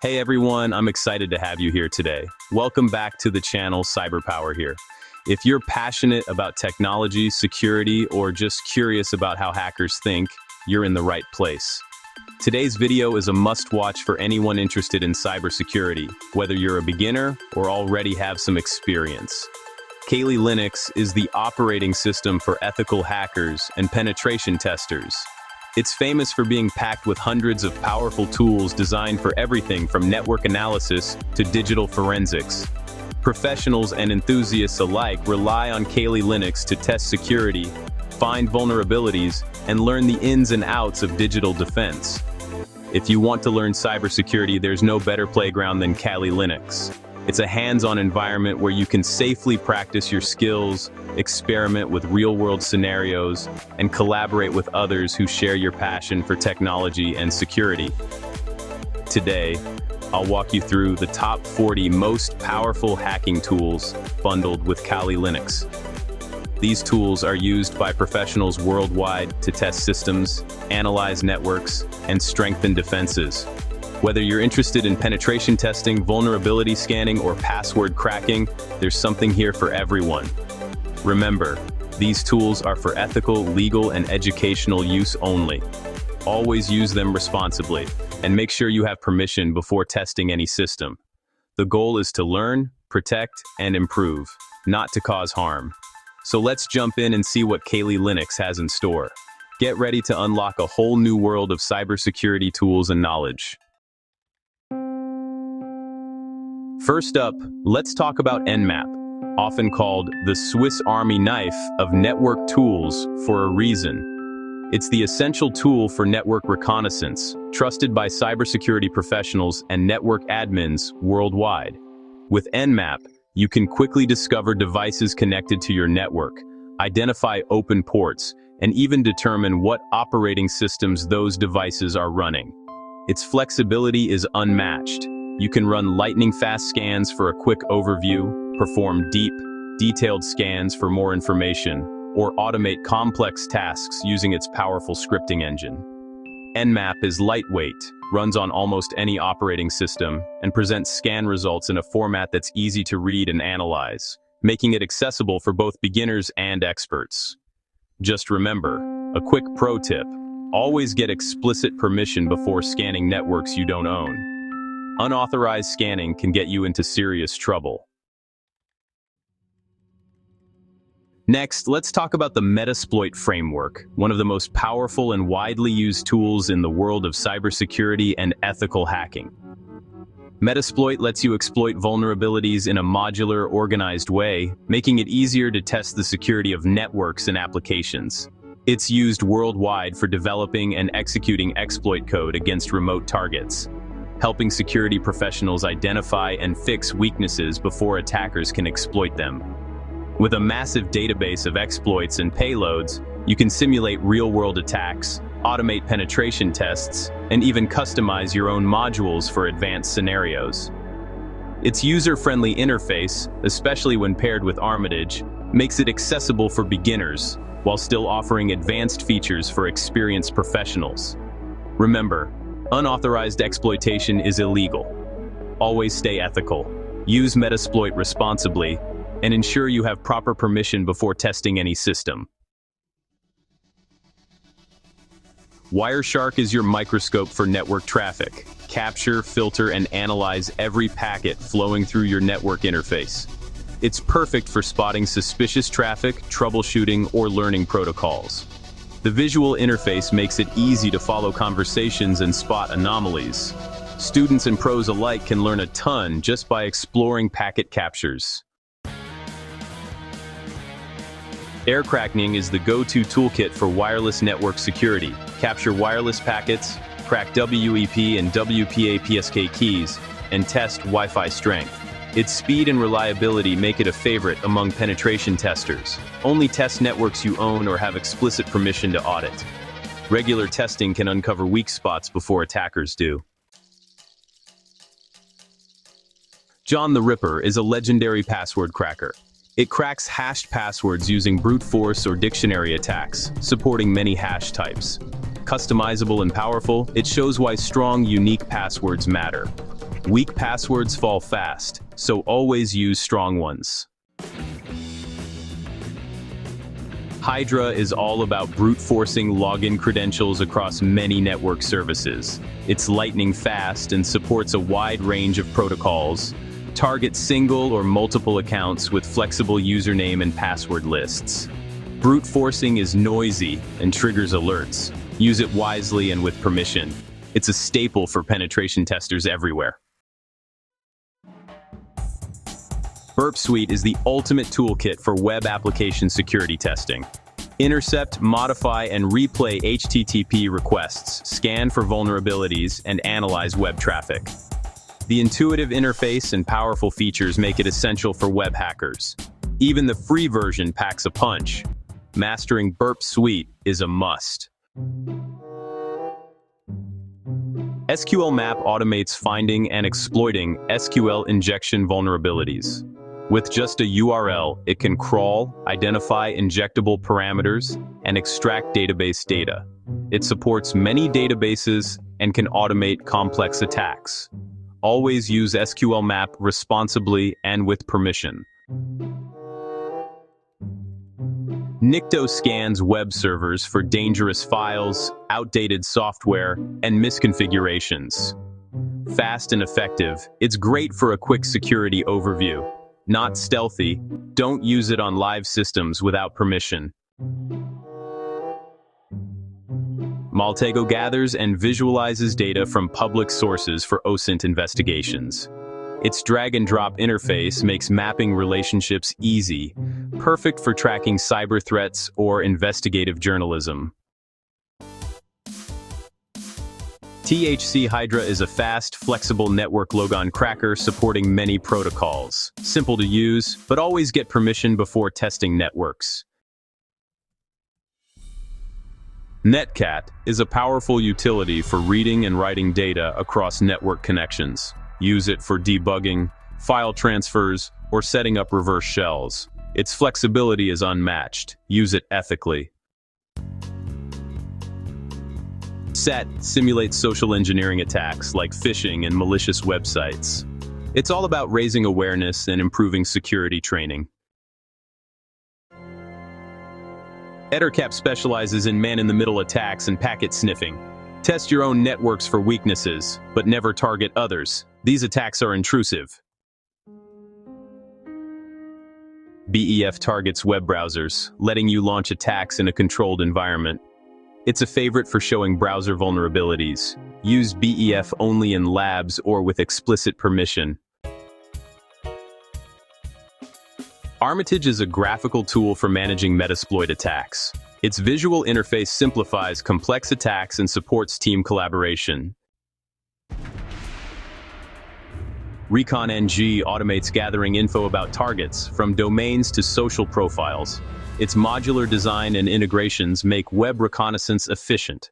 Hey everyone, I'm excited to have you here today. Welcome back to the channel Cyberpower here. If you're passionate about technology, security, or just curious about how hackers think, you're in the right place. Today's video is a must-watch for anyone interested in cybersecurity, whether you're a beginner or already have some experience. Kali Linux is the operating system for ethical hackers and penetration testers. It's famous for being packed with hundreds of powerful tools designed for everything from network analysis to digital forensics. Professionals and enthusiasts alike rely on Kali Linux to test security, find vulnerabilities, and learn the ins and outs of digital defense. If you want to learn cybersecurity, there's no better playground than Kali Linux. It's a hands-on environment where you can safely practice your skills, experiment with real-world scenarios, and collaborate with others who share your passion for technology and security. Today, I'll walk you through the top 40 most powerful hacking tools bundled with Kali Linux. These tools are used by professionals worldwide to test systems, analyze networks, and strengthen defenses. Whether you're interested in penetration testing, vulnerability scanning, or password cracking, there's something here for everyone. Remember, these tools are for ethical, legal, and educational use only. Always use them responsibly, and make sure you have permission before testing any system. The goal is to learn, protect, and improve, not to cause harm. So let's jump in and see what Kali Linux has in store. Get ready to unlock a whole new world of cybersecurity tools and knowledge. First up, let's talk about Nmap, often called the Swiss Army knife of network tools for a reason. It's the essential tool for network reconnaissance, trusted by cybersecurity professionals and network admins worldwide. With Nmap, you can quickly discover devices connected to your network, identify open ports, and even determine what operating systems those devices are running. Its flexibility is unmatched. You can run lightning-fast scans for a quick overview, perform deep, detailed scans for more information, or automate complex tasks using its powerful scripting engine. Nmap is lightweight, runs on almost any operating system, and presents scan results in a format that's easy to read and analyze, making it accessible for both beginners and experts. Just remember, a quick pro tip: always get explicit permission before scanning networks you don't own. Unauthorized scanning can get you into serious trouble. Next, let's talk about the Metasploit framework, one of the most powerful and widely used tools in the world of cybersecurity and ethical hacking. Metasploit lets you exploit vulnerabilities in a modular, organized way, making it easier to test the security of networks and applications. It's used worldwide for developing and executing exploit code against remote targets, helping security professionals identify and fix weaknesses before attackers can exploit them. With a massive database of exploits and payloads, you can simulate real-world attacks, automate penetration tests, and even customize your own modules for advanced scenarios. Its user-friendly interface, especially when paired with Armitage, makes it accessible for beginners, while still offering advanced features for experienced professionals. Remember, unauthorized exploitation is illegal. Always stay ethical, use Metasploit responsibly, and ensure you have proper permission before testing any system. Wireshark is your microscope for network traffic. Capture, filter, and analyze every packet flowing through your network interface. It's perfect for spotting suspicious traffic, troubleshooting, or learning protocols. The visual interface makes it easy to follow conversations and spot anomalies. Students and pros alike can learn a ton just by exploring packet captures. Aircrack-ng is the go-to toolkit for wireless network security. Capture wireless packets, crack WEP and WPA-PSK keys, and test Wi-Fi strength. Its speed and reliability make it a favorite among penetration testers. Only test networks you own or have explicit permission to audit. Regular testing can uncover weak spots before attackers do. John the Ripper is a legendary password cracker. It cracks hashed passwords using brute force or dictionary attacks, supporting many hash types. Customizable and powerful, it shows why strong, unique passwords matter. Weak passwords fall fast, so always use strong ones. Hydra is all about brute forcing login credentials across many network services. It's lightning fast and supports a wide range of protocols. Target single or multiple accounts with flexible username and password lists. Brute forcing is noisy and triggers alerts. Use it wisely and with permission. It's a staple for penetration testers everywhere. Burp Suite is the ultimate toolkit for web application security testing. Intercept, modify, and replay HTTP requests, scan for vulnerabilities, and analyze web traffic. The intuitive interface and powerful features make it essential for web hackers. Even the free version packs a punch. Mastering Burp Suite is a must. SQLmap automates finding and exploiting SQL injection vulnerabilities. With just a URL, it can crawl, identify injectable parameters, and extract database data. It supports many databases and can automate complex attacks. Always use SQLmap responsibly and with permission. Nikto scans web servers for dangerous files, outdated software, and misconfigurations. Fast and effective, it's great for a quick security overview. Not stealthy, don't use it on live systems without permission. Maltego gathers and visualizes data from public sources for OSINT investigations. Its drag-and-drop interface makes mapping relationships easy, perfect for tracking cyber threats or investigative journalism. THC-Hydra is a fast, flexible network Logon cracker supporting many protocols. Simple to use, but always get permission before testing networks. Netcat is a powerful utility for reading and writing data across network connections. Use it for debugging, file transfers, or setting up reverse shells. Its flexibility is unmatched. Use it ethically. SET simulates social engineering attacks like phishing and malicious websites. It's all about raising awareness and improving security training. Ettercap specializes in man-in-the-middle attacks and packet sniffing. Test your own networks for weaknesses, but never target others. These attacks are intrusive. BEF targets web browsers, letting you launch attacks in a controlled environment. It's a favorite for showing browser vulnerabilities. Use BEF only in labs or with explicit permission. Armitage is a graphical tool for managing Metasploit attacks. Its visual interface simplifies complex attacks and supports team collaboration. Recon-ng automates gathering info about targets, from domains to social profiles. Its modular design and integrations make web reconnaissance efficient.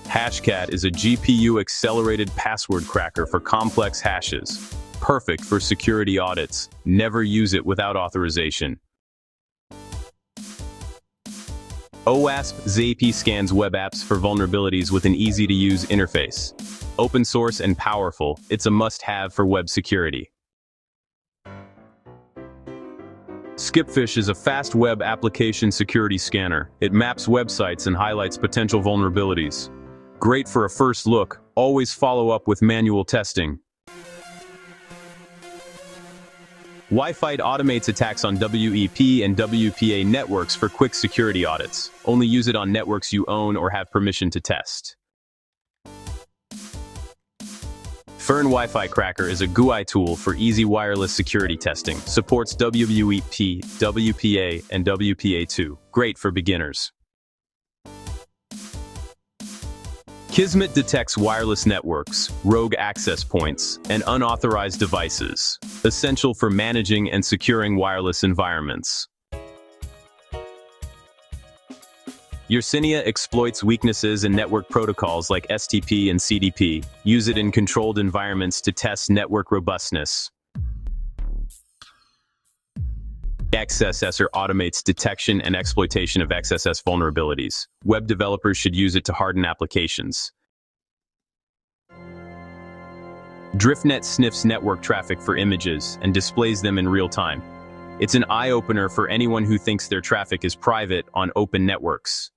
Hashcat is a GPU-accelerated password cracker for complex hashes. Perfect for security audits. Never use it without authorization. OWASP ZAP scans web apps for vulnerabilities with an easy-to-use interface. Open source and powerful, it's a must-have for web security. Skipfish is a fast web application security scanner. It maps websites and highlights potential vulnerabilities. Great for a first look, always follow up with manual testing. Wifite automates attacks on WEP and WPA networks for quick security audits. Only use it on networks you own or have permission to test. Fern Wi-Fi Cracker is a GUI tool for easy wireless security testing. Supports WEP, WPA, and WPA2. Great for beginners. Kismet detects wireless networks, rogue access points, and unauthorized devices. Essential for managing and securing wireless environments. Yersinia exploits weaknesses in network protocols like STP and CDP. Use it in controlled environments to test network robustness. XSSer automates detection and exploitation of XSS vulnerabilities. Web developers should use it to harden applications. DriftNet sniffs network traffic for images and displays them in real time. It's an eye-opener for anyone who thinks their traffic is private on open networks.